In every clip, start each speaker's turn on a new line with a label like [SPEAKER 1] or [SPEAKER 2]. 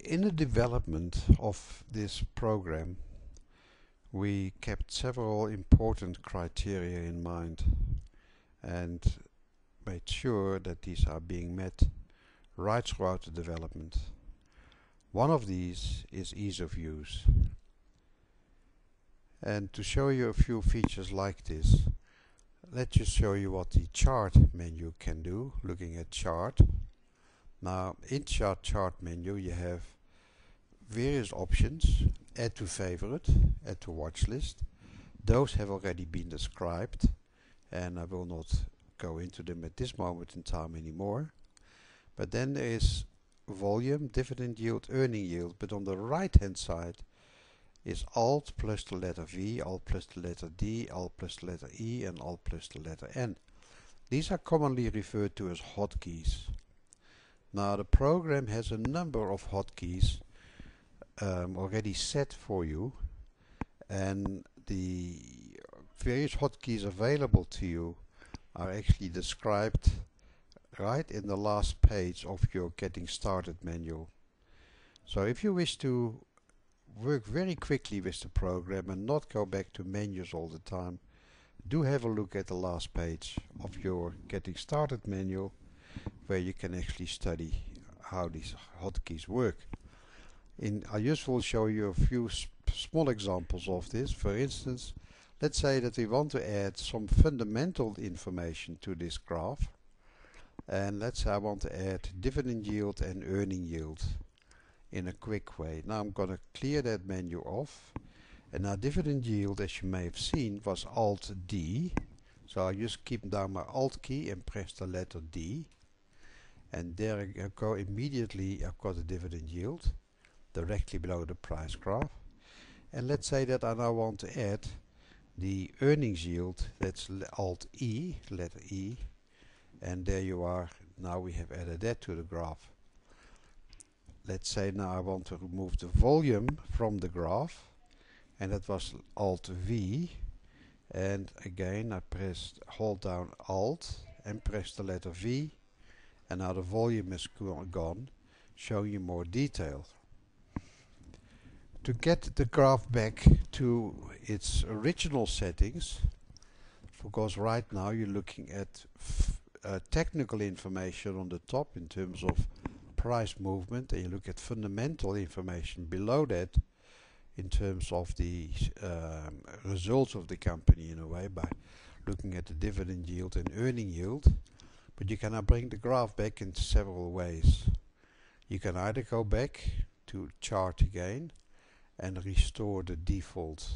[SPEAKER 1] In the development of this program, we kept several important criteria in mind and made sure that these are being met right throughout the development. One of these is ease of use. And to show you a few features like this, let's just show you what the chart menu can do, looking at chart. Now in chart menu you have various options: add to favorite, add to watch list. Those have already been described and I will not go into them at this moment in time anymore. But then there is volume, dividend yield, earning yield, but on the right hand side is Alt plus the letter V, Alt plus the letter D, Alt plus the letter E and Alt plus the letter N. These are commonly referred to as hotkeys. Now the program has a number of hotkeys already set for you, and the various hotkeys available to you are actually described right in the last page of your Getting Started manual. So if you wish to work very quickly with the program and not go back to menus all the time, do have a look at the last page of your Getting Started manual, where you can actually study how these hotkeys work. I just will show you a few small examples of this. For instance, let's say that we want to add some fundamental information to this graph, and let's say I want to add dividend yield and earning yield in a quick way. Now I'm going to clear that menu off, and now dividend yield, as you may have seen, was Alt D. So I just keep down my Alt key and press the letter D, and there I go. Immediately I've got a dividend yield directly below the price graph. And let's say that I now want to add the earnings yield. That's Alt E, letter E, and there you are. Now we have added that to the graph. Let's say now I want to remove the volume from the graph, and that was Alt V, and again I hold down Alt and press the letter V, and now the volume is gone, showing you more detail. To get the graph back to its original settings, because right now you're looking at technical information on the top in terms of price movement, and you look at fundamental information below that in terms of the results of the company, in a way, by looking at the dividend yield and earning yield. But you can now bring the graph back in several ways. You can either go back to chart again and restore the default,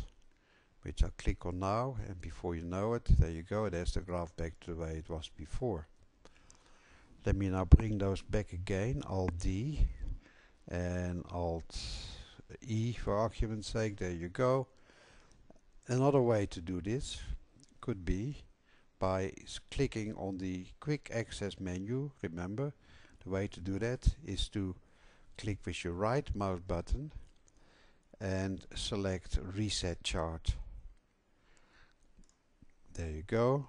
[SPEAKER 1] which I'll click on now, and before you know it, there you go, there's the graph back to the way it was before. Let me now bring those back again, Alt D and Alt E for argument's sake, there you go. Another way to do this could be by clicking on the quick access menu. Remember, the way to do that is to click with your right mouse button and select reset chart. There you go,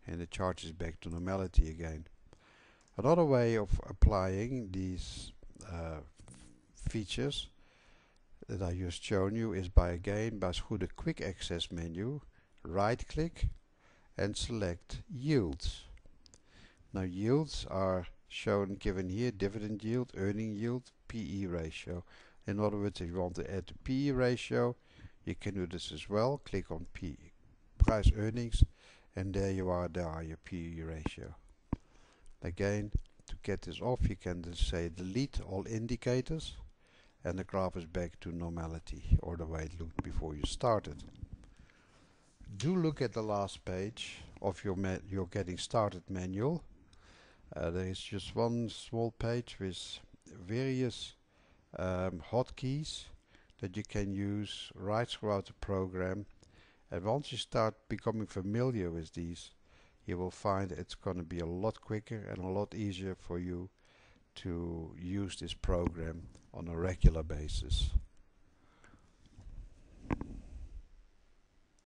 [SPEAKER 1] and the chart is back to normality again. Another way of applying these features that I just shown you is by through the quick access menu, right click and select yields. Now yields are given here: dividend yield, earning yield, PE ratio. In other words, if you want to add the PE ratio, you can do this as well. Click on price earnings, and there you are, there are your PE ratio. Again, to get this off, you can just say delete all indicators, and the graph is back to normality, or the way it looked before you started. Do look at the last page of your Getting Started manual. There is just one small page with various hotkeys that you can use right throughout the program, and once you start becoming familiar with these, you will find it's going to be a lot quicker and a lot easier for you to use this program on a regular basis.